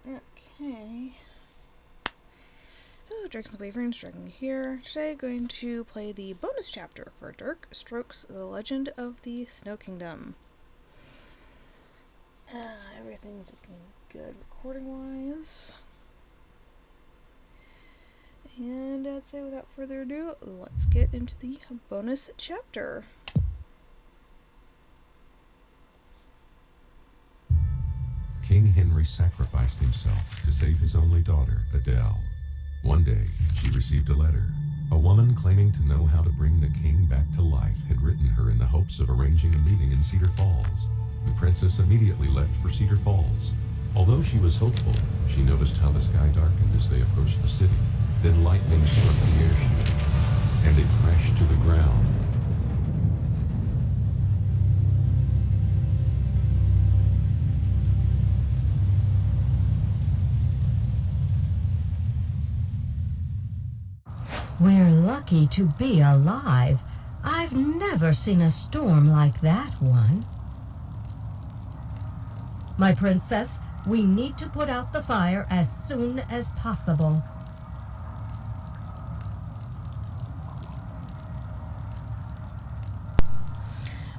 Okay. So, Drake's Wavering, Dragon here. Today, going to play the bonus chapter for Dark Strokes, The Legend of the Snow Kingdom. Everything's looking good recording-wise. And I'd say without further ado, let's get into the bonus chapter. King Henry sacrificed himself to save his only daughter, Adele. One day, she received a letter. A woman claiming to know how to bring the king back to life had written her in the hopes of arranging a meeting in Cedar Falls. The princess immediately left for Cedar Falls. Although she was hopeful, she noticed how the sky darkened as they approached the city. Then lightning struck the airship, and it crashed to the ground. We're lucky to be alive. I've never seen a storm like that one. My princess, we need to put out the fire as soon as possible.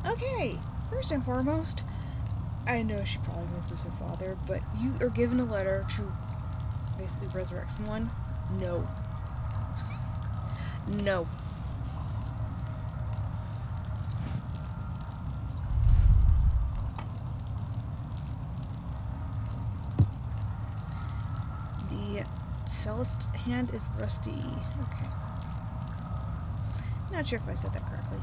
Okay, first and foremost, I know she probably misses her father, but you are given a letter to basically resurrect someone? No. No. The Celeste hand is rusty. Okay. Not sure if I said that correctly.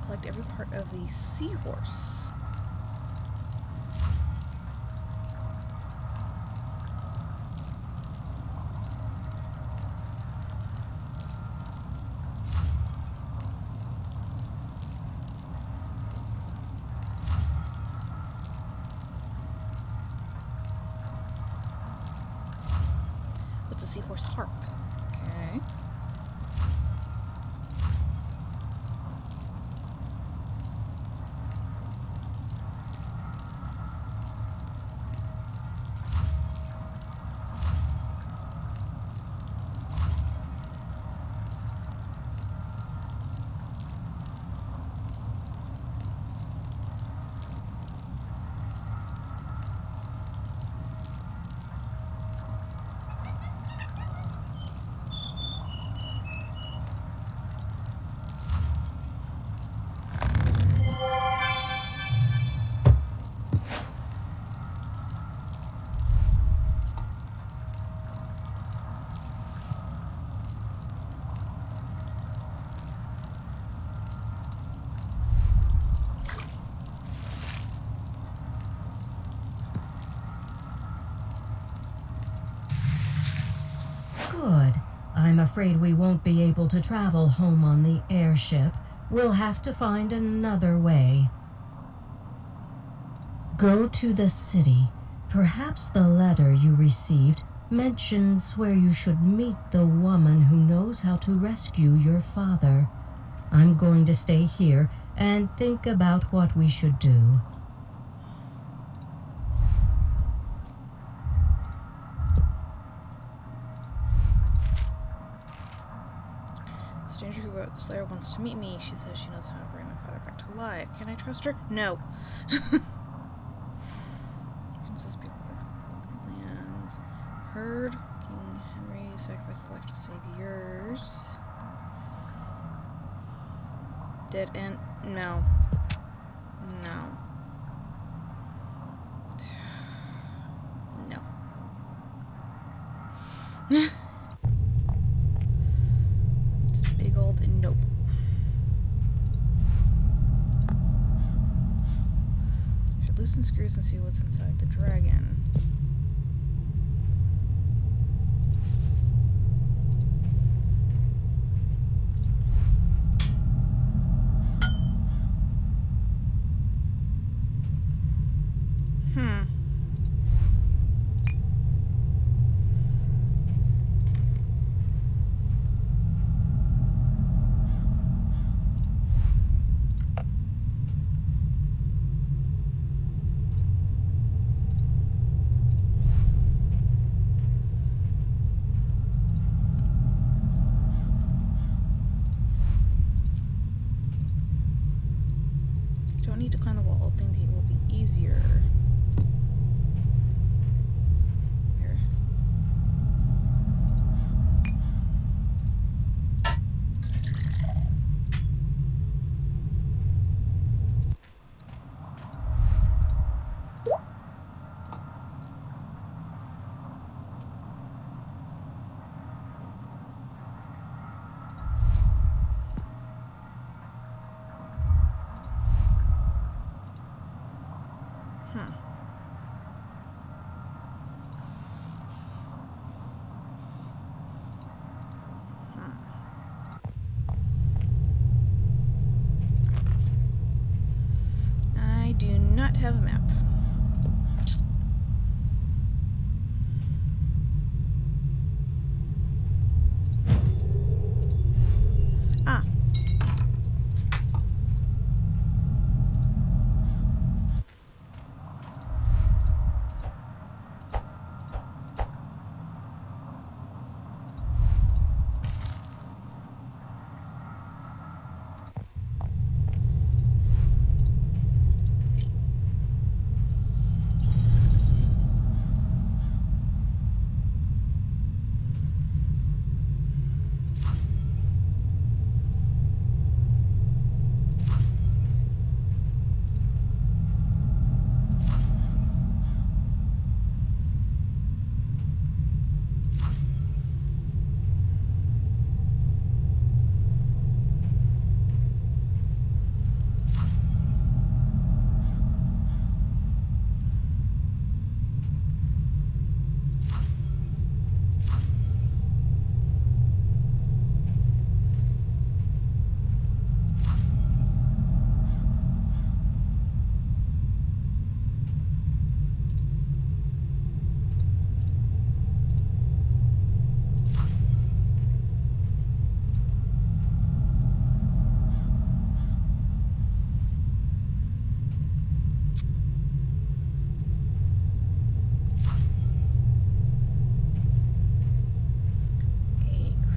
Collect every part of the seahorse. What's a seahorse harp? Okay. Good. I'm afraid we won't be able to travel home on the airship. We'll have to find another way. Go to the city. Perhaps the letter you received mentions where you should meet the woman who knows how to rescue your father. I'm going to stay here and think about what we should do. Stranger who wrote this letter wants to meet me. She says she knows how to bring my father back to life. Can I trust her? No. Princess people lands. Heard King Henry sacrificed his life to save yours. Dead end. No. No. No. Big old nope. Should loosen screws and see what's inside the dragon. need to climb the wall. Opening the gate will be easier. There. I do not have a map. Ah.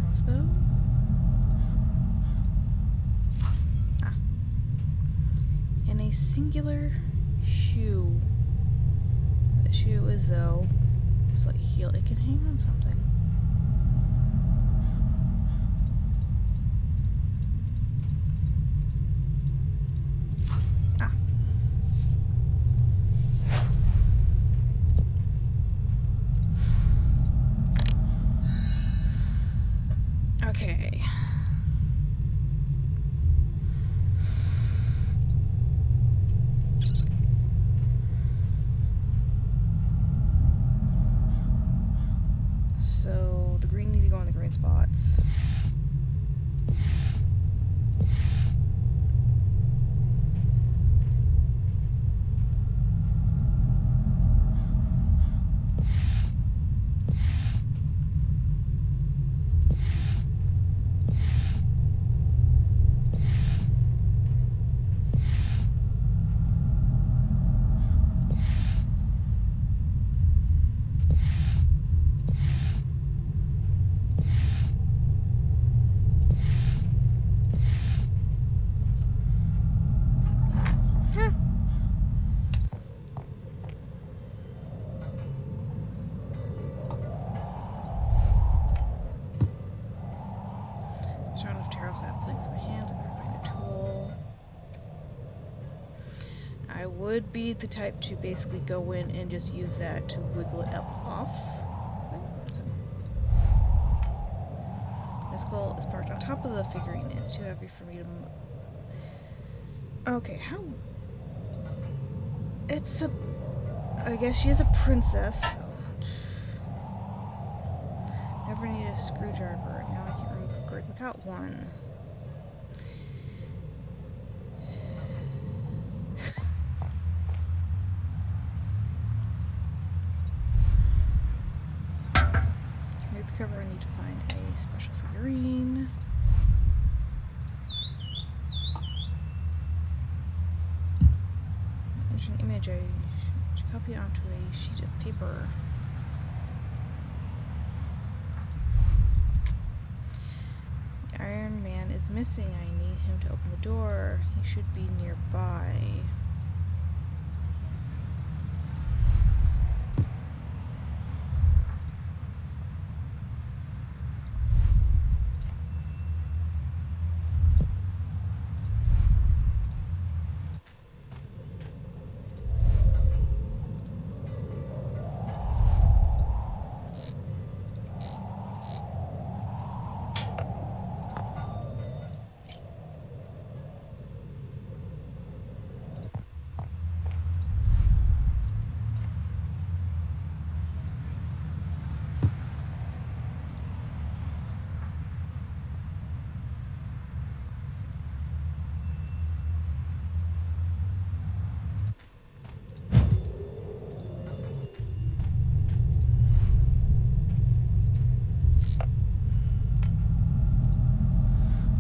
Crossbow? Ah. And a singular shoe. That shoe is though slight heel. It can hang on something. Ah. Okay. So the green need to go in the green spots. Trying to tear off that plate with my hands. I better find a tool. I would be the type to basically go in and just use that to wiggle it up off. This skull is parked on top of the figurine. It's too heavy for me to move. Okay, how? It's a... I guess she is a princess. So. Never need a screwdriver. Now I can't remove the grate without one. Remove the cover. I need to find a special figurine. There's an image. I should copy it onto a sheet of paper. Iron Man is missing. I need him to open the door. He should be nearby.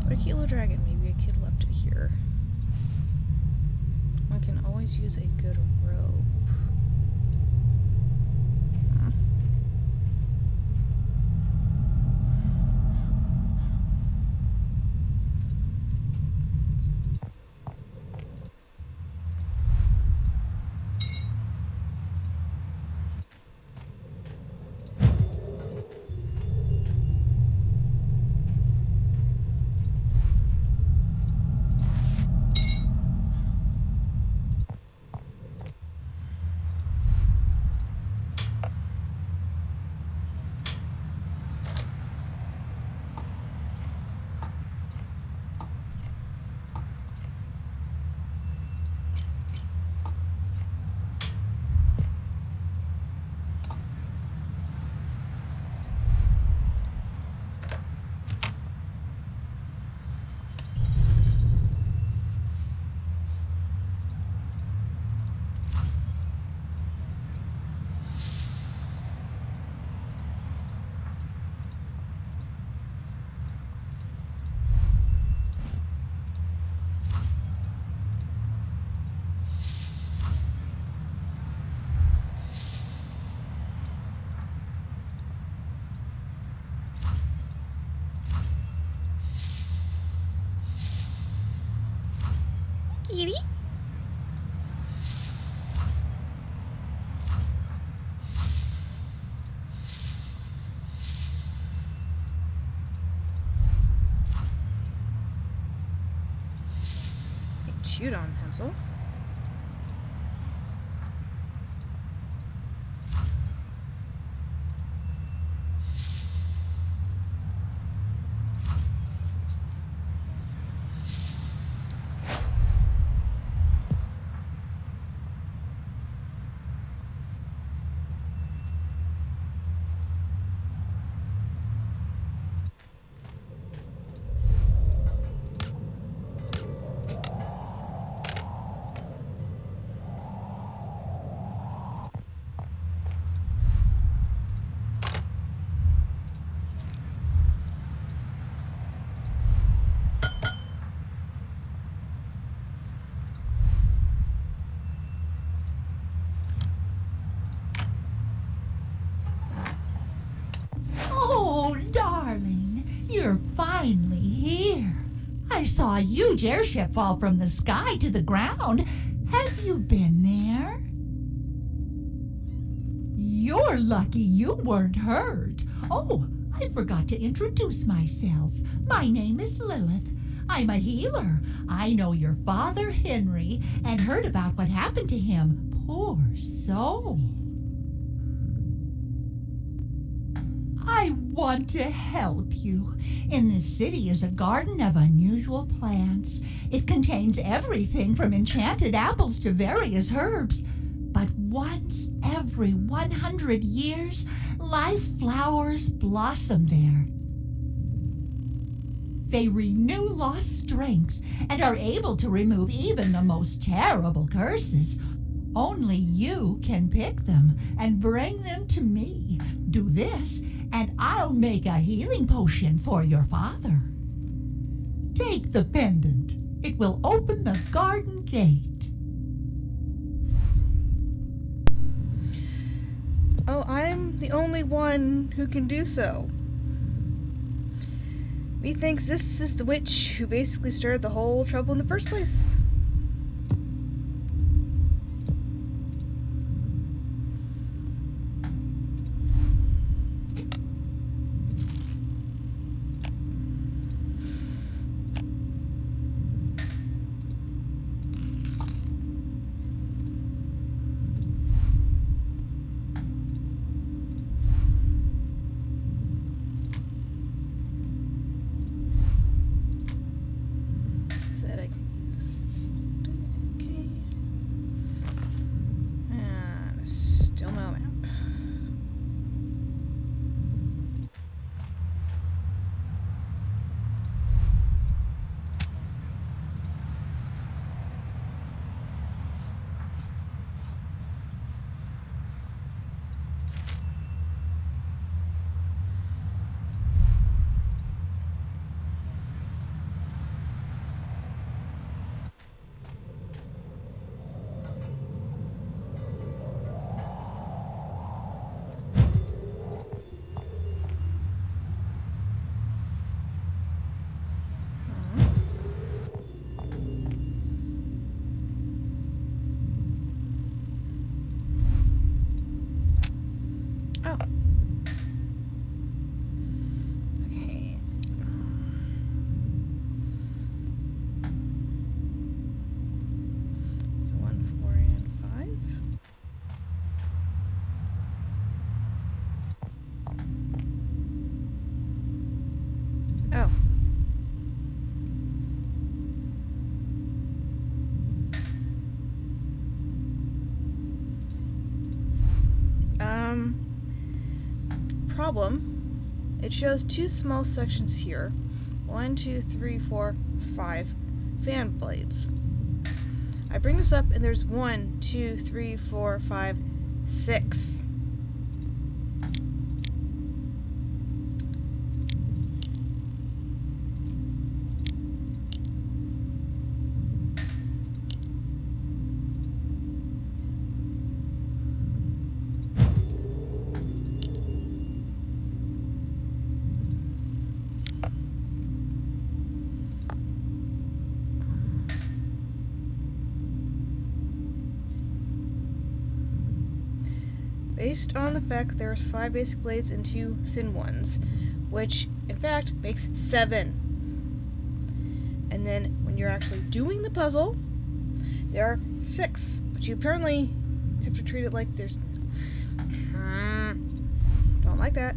But a kilo dragon, maybe a kid left it here. One can always use a good rope. Huh. Kitty? Shoot on pencil. Oh, darling, you're finally here. I saw a huge airship fall from the sky to the ground. Have you been there? You're lucky you weren't hurt. Oh, I forgot to introduce myself. My name is Lilith. I'm a healer. I know your father, Henry, and heard about what happened to him. Poor soul. I want to help you. In this city is a garden of unusual plants. It contains everything from enchanted apples to various herbs. But once every 100 years, life flowers blossom there. They renew lost strength and are able to remove even the most terrible curses. Only you can pick them and bring them to me. Do this, and I'll make a healing potion for your father. Take the pendant. It will open the garden gate. Oh, I'm the only one who can do so. Methinks this is the witch who basically started the whole trouble in the first place. Said I could use. Okay. And still no map. Oh. Okay. So 1, 4, and 5. Oh. Problem. It shows 2 small sections here. 1, 2, 3, 4, 5 fan blades. I bring this up and there's 1, 2, 3, 4, 5, 6. Based on the fact that there's 5 basic blades and 2 thin ones, which in fact makes 7. And then when you're actually doing the puzzle, there are 6, but you apparently have to treat it like there's... Don't like that.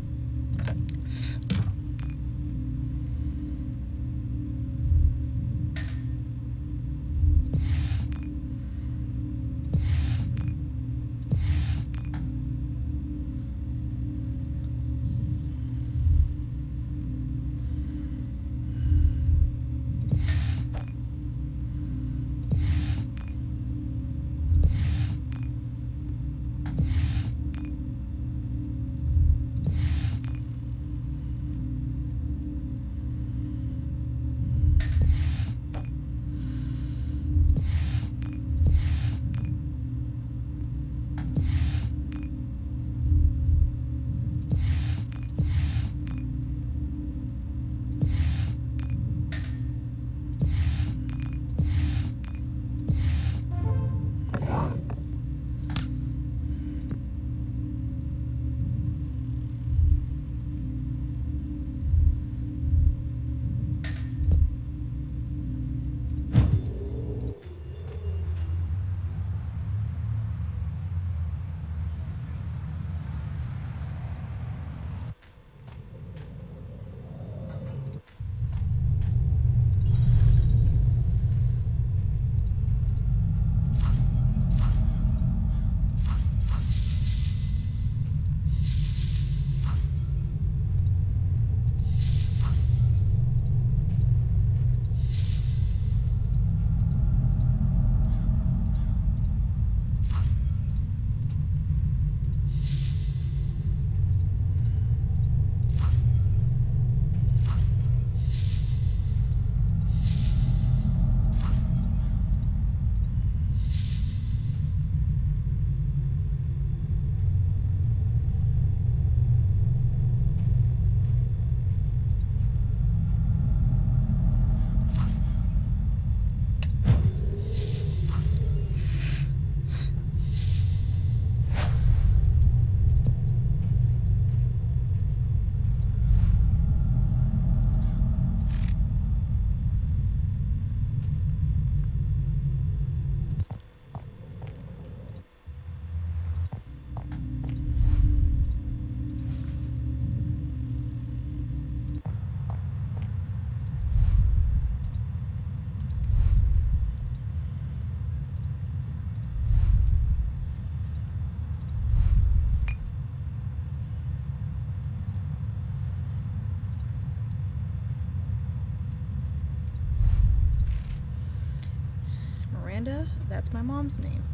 Miranda, that's my mom's name.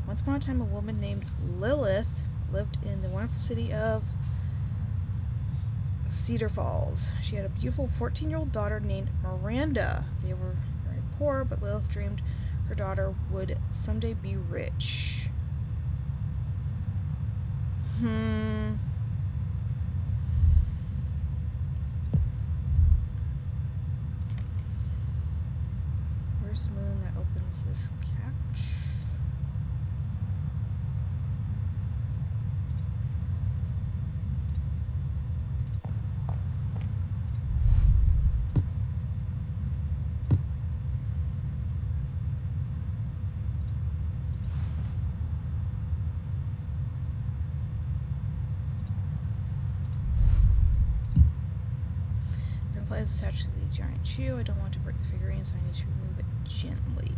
Once upon a time, a woman named Lilith lived in the wonderful city of Cedar Falls. She had a beautiful 14-year-old daughter named Miranda. They were very poor, but Lilith dreamed her daughter would someday be rich. Where's the moon that opens this couch? The plate is attached to the giant shoe. I don't want to break the figurine, so I need to remove it gently.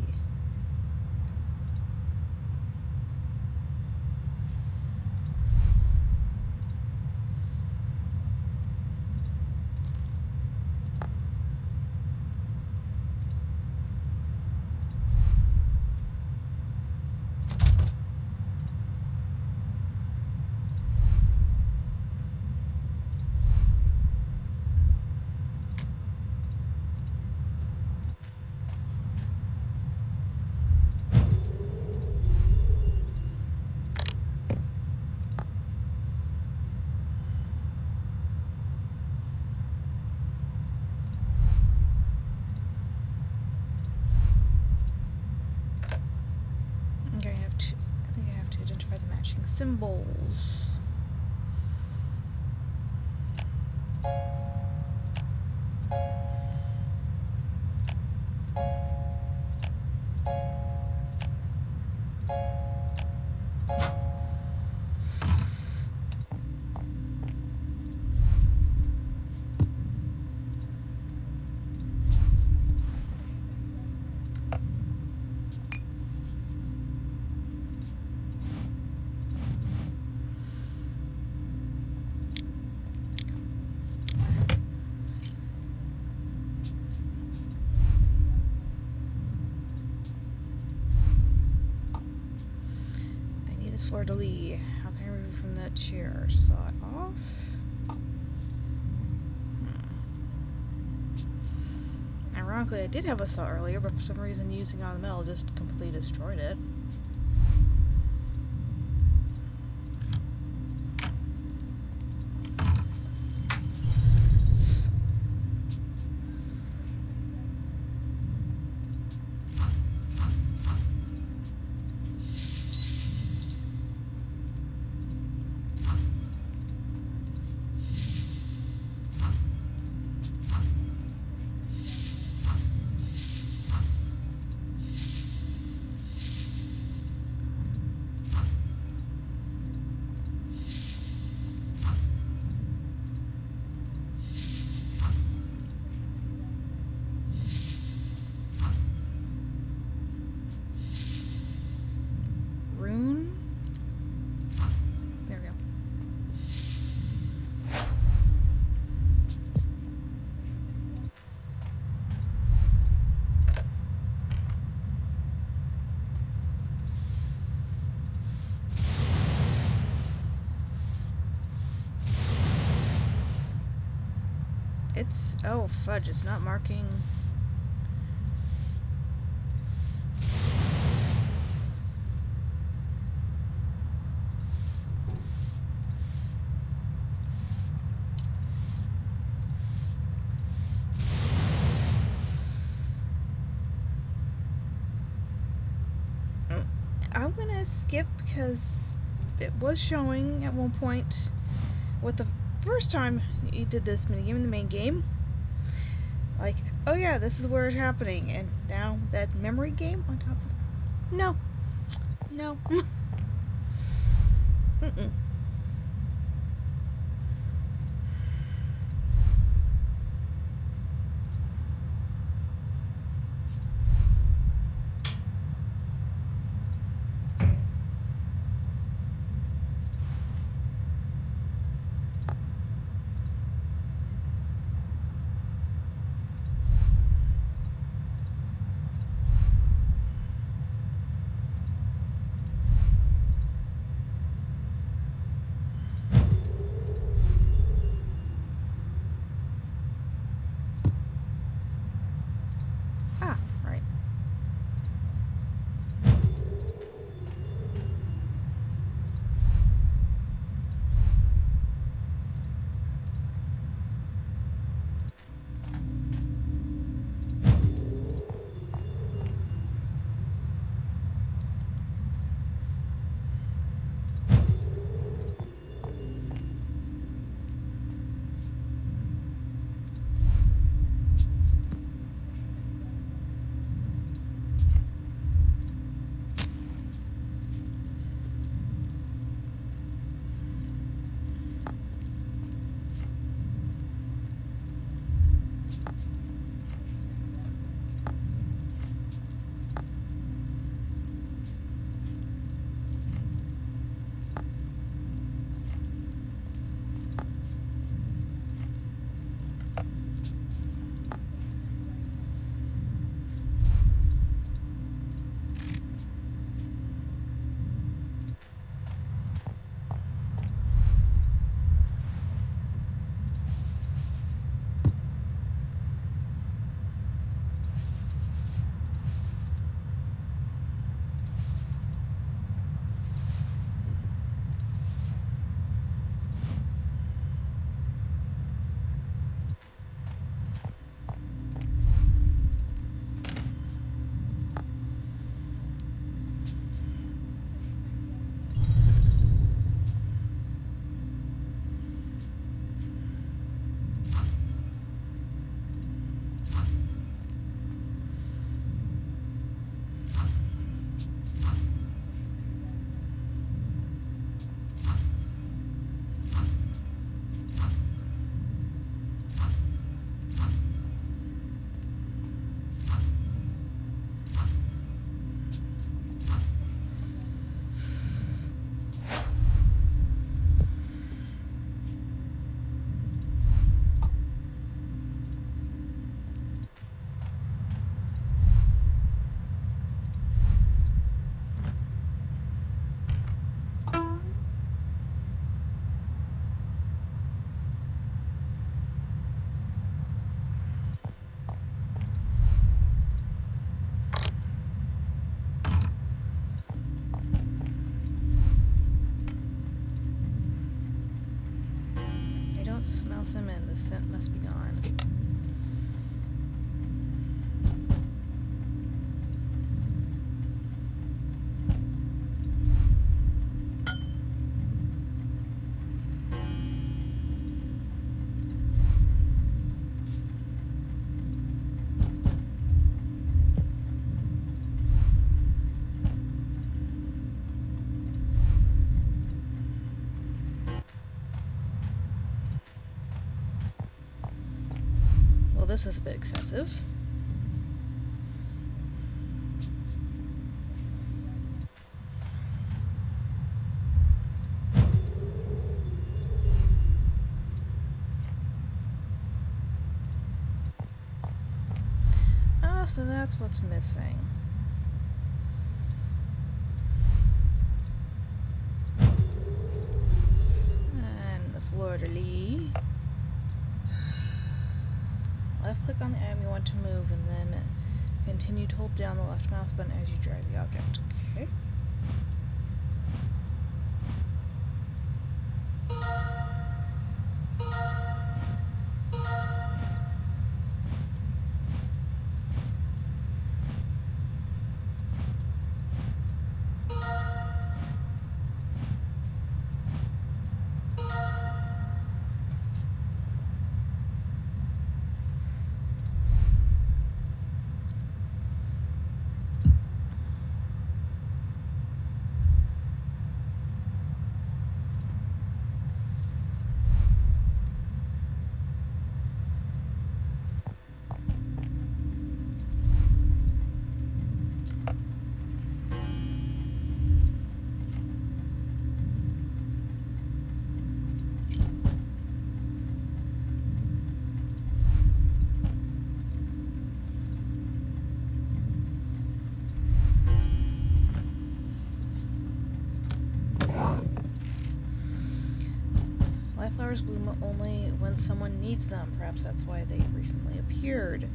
Okay, I think I have to identify the matching symbols. Fleur de lis. How can I remove from that chair? Saw it off? Ironically, I did have a saw earlier, but for some reason using all the metal just completely destroyed it. It's, oh fudge, it's not marking. I'm gonna skip because it was showing at one point with the first time you did this minigame in the main game, like, oh yeah, this is where it's happening, and now that memory game on top of, no, mm-mm. must be gone. Well, this is a bit excessive. Ah, so that's what's missing. And the fleur-de-lis. Left click on the item you want to move, and then continue to hold down the left mouse button as you drag the object. Okay. Life flowers bloom only when someone needs them. Perhaps that's why they recently appeared.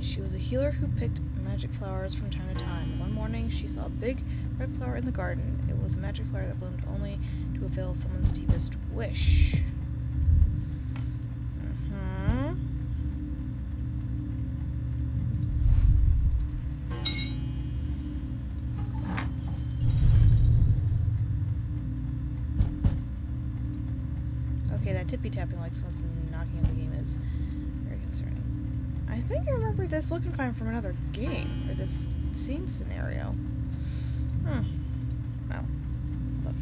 She was a healer who picked magic flowers from time to time. One morning, she saw a big red flower in the garden. It was a magic flower that bloomed only to fulfill someone's deepest wish. Okay, that tippy tapping like someone's knocking on the game is very concerning. I think I remember this looking fine from another game, or this scene scenario. Oh. Look.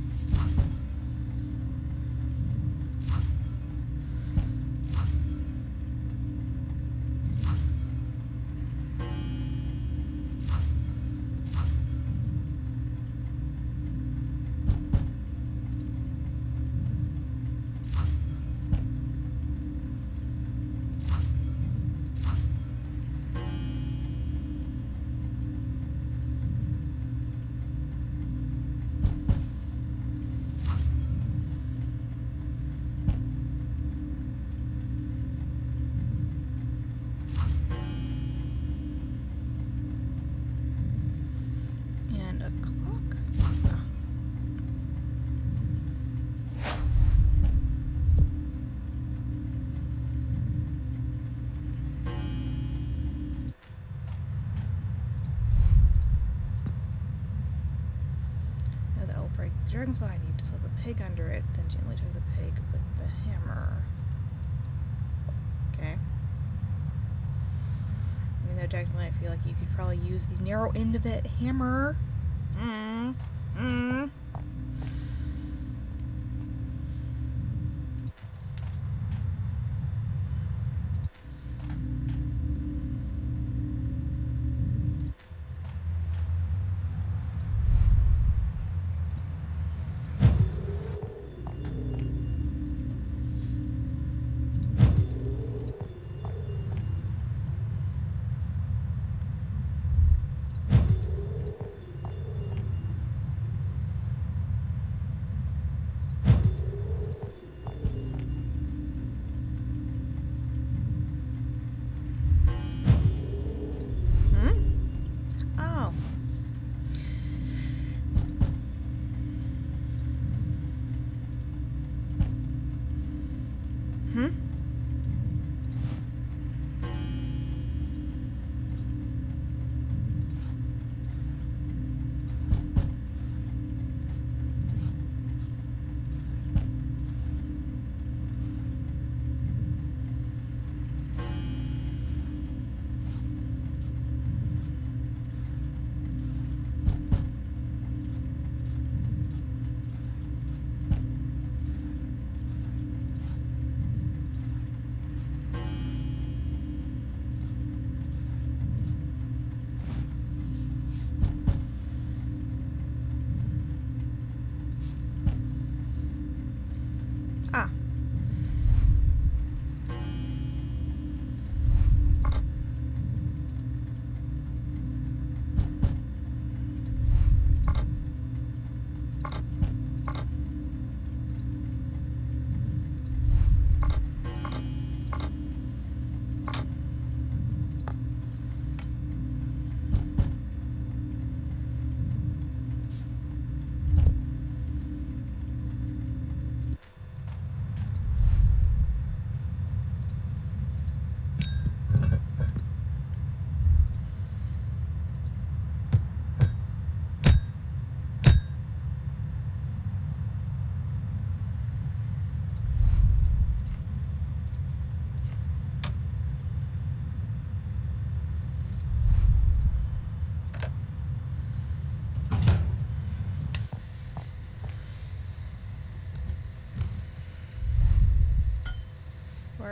And a clock. No, that will break the dragonfly. I need to slip a pig under it, then gently tug the pig with the hammer. Okay. Even though technically I feel like you could probably use the narrow end of that hammer.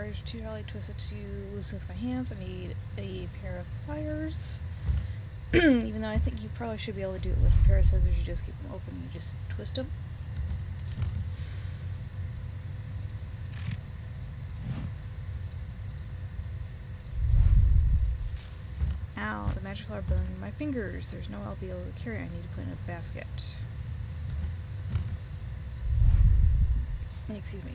wires are too tightly twisted to loosen with my hands. I need a pair of pliers. Even though I think you probably should be able to do it with a pair of scissors. You just keep them open and you just twist them. Ow, the magic flower burned my fingers. There's no I'll be able to carry. I need to put in a basket. Excuse me.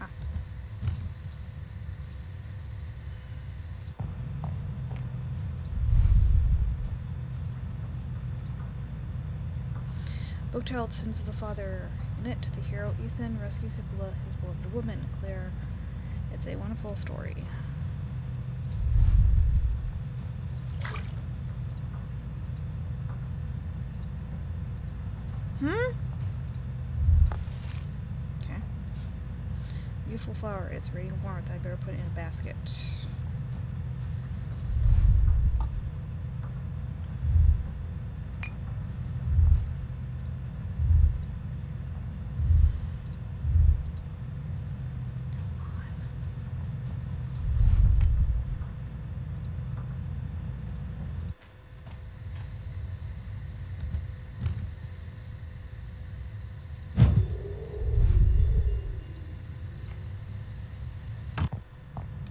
Ah. Bookchild sends the father in it. The hero Ethan rescues his beloved woman, Claire. It's a wonderful story. Okay. Beautiful flower. It's radiant warmth. I better put it in a basket.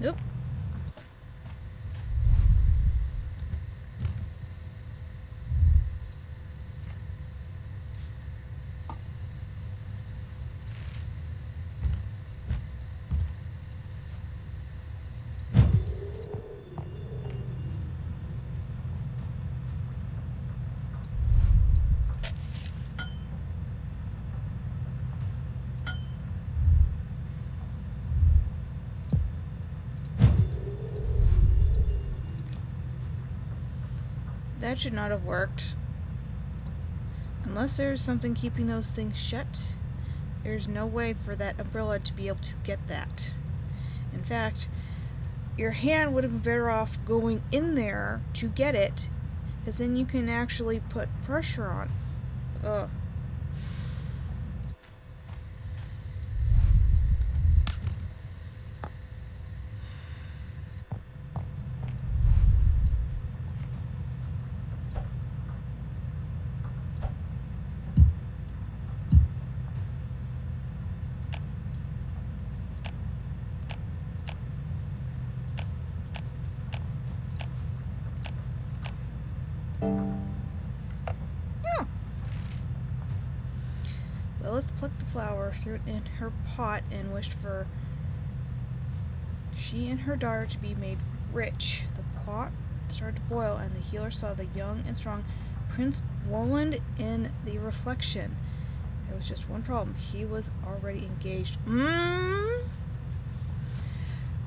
Nope. That should not have worked. Unless there's something keeping those things shut, there's no way for that umbrella to be able to get that. In fact, your hand would have been better off going in there to get it, because then you can actually put pressure on. Ugh. Lilith plucked the flower, threw it in her pot, and wished for she and her daughter to be made rich. The pot started to boil, and the healer saw the young and strong Prince Roland in the reflection. There was just one problem. He was already engaged.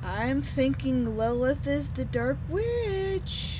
I'm thinking Lilith is the Dark Witch.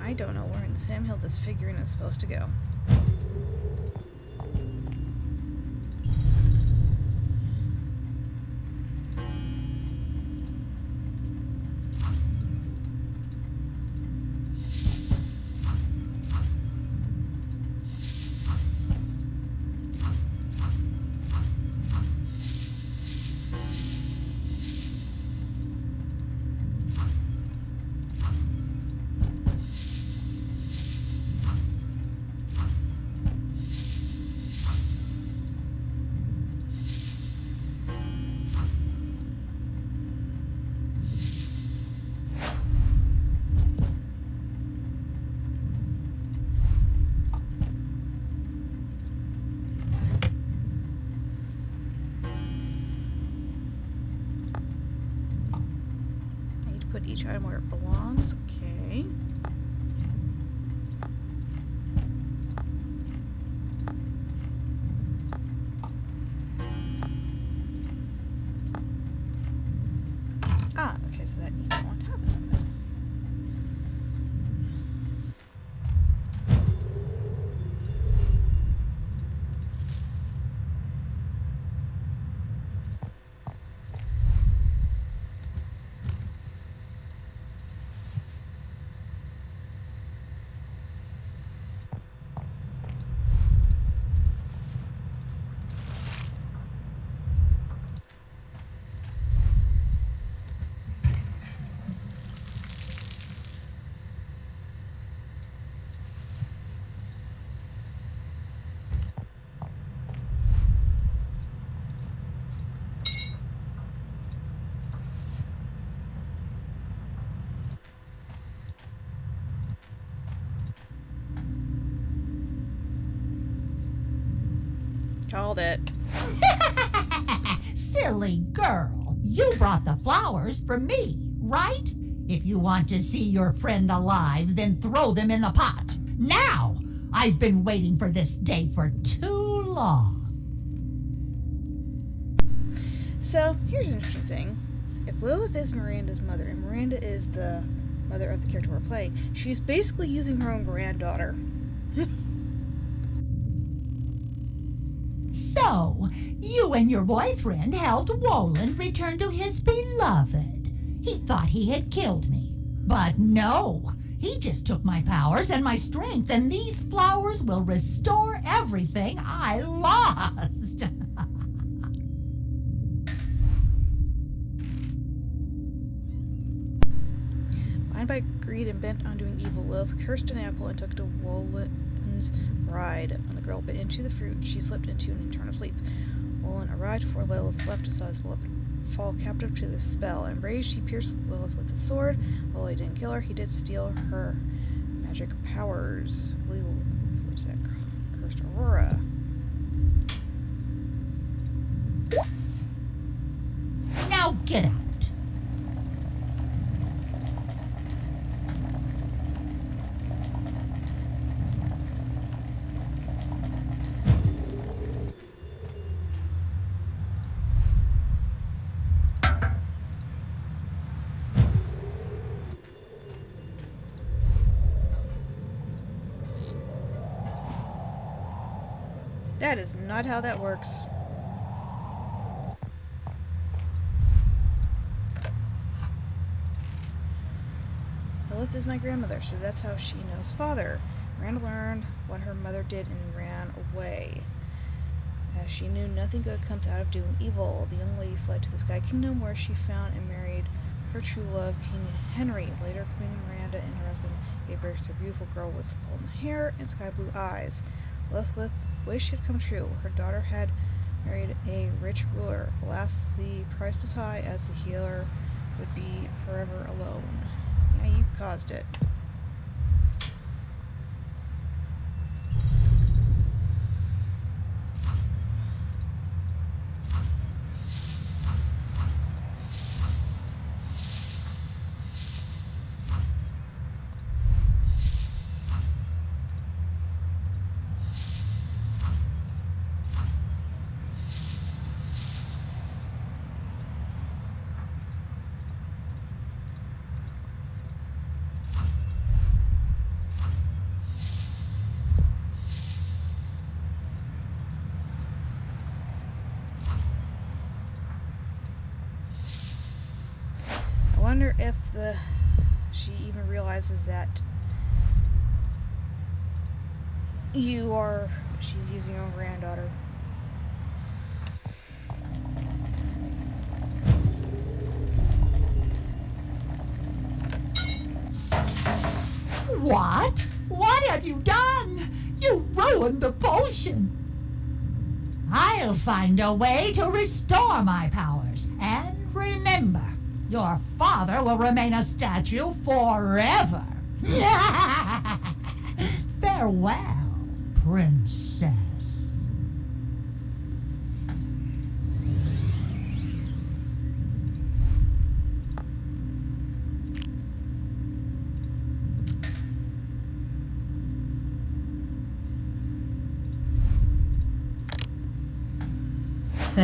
I don't know where in Sam Hill this figurine is supposed to go. put each item where it belongs. Okay. Ah, okay, so that needs to go on top of something. Called it. Silly girl. You brought the flowers for me, right? If you want to see your friend alive, then throw them in the pot. Now! I've been waiting for this day for too long. So, here's an interesting thing. If Lilith is Miranda's mother, and Miranda is the mother of the character we're playing, she's basically using her own granddaughter. So, you and your boyfriend helped Woland return to his beloved. He thought he had killed me. But no, he just took my powers and my strength, and these flowers will restore everything I lost. Blind by greed and bent on doing evil, Lilith cursed an apple and took it to Woland's bride. When the girl bit into the fruit, she slipped into an eternal sleep. Woland arrived before Lilith left and saw his beloved fall captive to the spell. Enraged, he pierced Lilith with his sword. Although he didn't kill her, he did steal her magic powers. Lilith that cursed Aurora. Now get out. That is not how that works. Lilith is my grandmother, so that's how she knows father. Miranda learned what her mother did and ran away. As she knew nothing good comes out of doing evil, the young lady fled to the Sky Kingdom, where she found and married her true love, King Henry. Later, Queen Miranda and her husband gave birth to a beautiful girl with golden hair and sky blue eyes. Lilith's wish had come true. Her daughter had married a rich ruler. Alas, the price was high, as the healer would be forever alone. Yeah, you caused it. I wonder if she even realizes that she's using her own granddaughter. What? What have you done? You ruined the potion. I'll find a way to restore my powers. And remember, your father will remain a statue forever. Farewell, princess.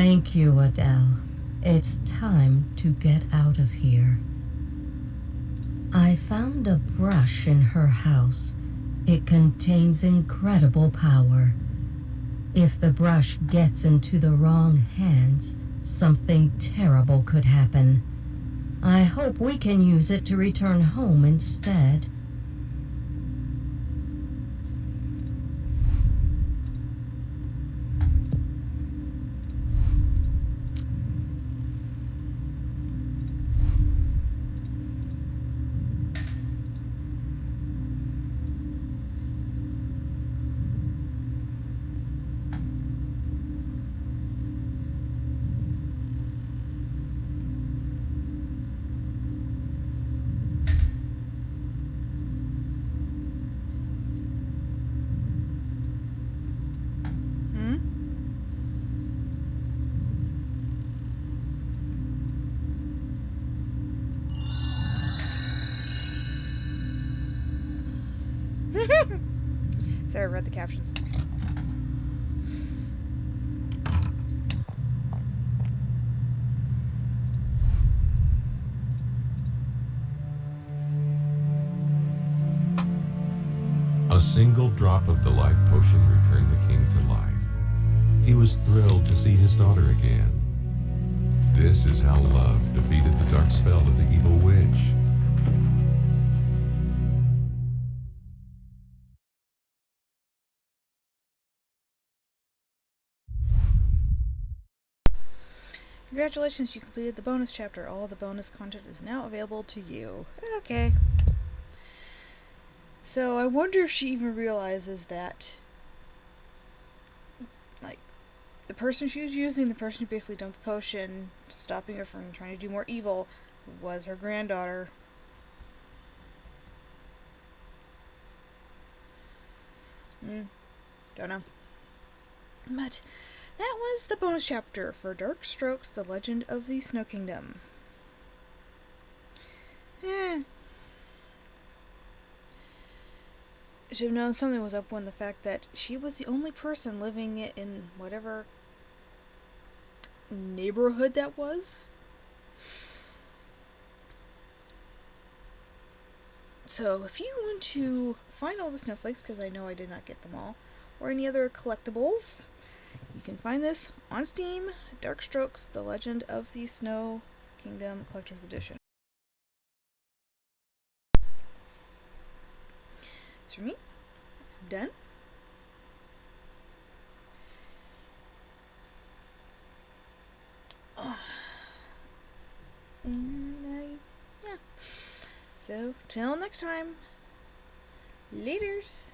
Thank you, Adele. It's time to get out of here. I found a brush in her house. It contains incredible power. If the brush gets into the wrong hands, something terrible could happen. I hope we can use it to return home instead. Hmm? Sorry, I read the captions. A single drop of the life potion returned the king to life. He was thrilled to see his daughter again. This is how love defeated the dark spell of the evil witch. Congratulations, you completed the bonus chapter. All the bonus content is now available to you. Okay. So I wonder if she even realizes that, like, the person she was using, the person who basically dumped the potion, stopping her from trying to do more evil, was her granddaughter. Don't know. But that was the bonus chapter for Dark Strokes, The Legend of the Snow Kingdom. Should have known something was up when the fact that she was the only person living in whatever neighborhood that was. So if you want to find all the snowflakes, because I know I did not get them all, or any other collectibles, you can find this on Steam, Dark Strokes, The Legend of the Snow Kingdom Collector's Edition. As for me, I'm done. And yeah. So, till next time, laters.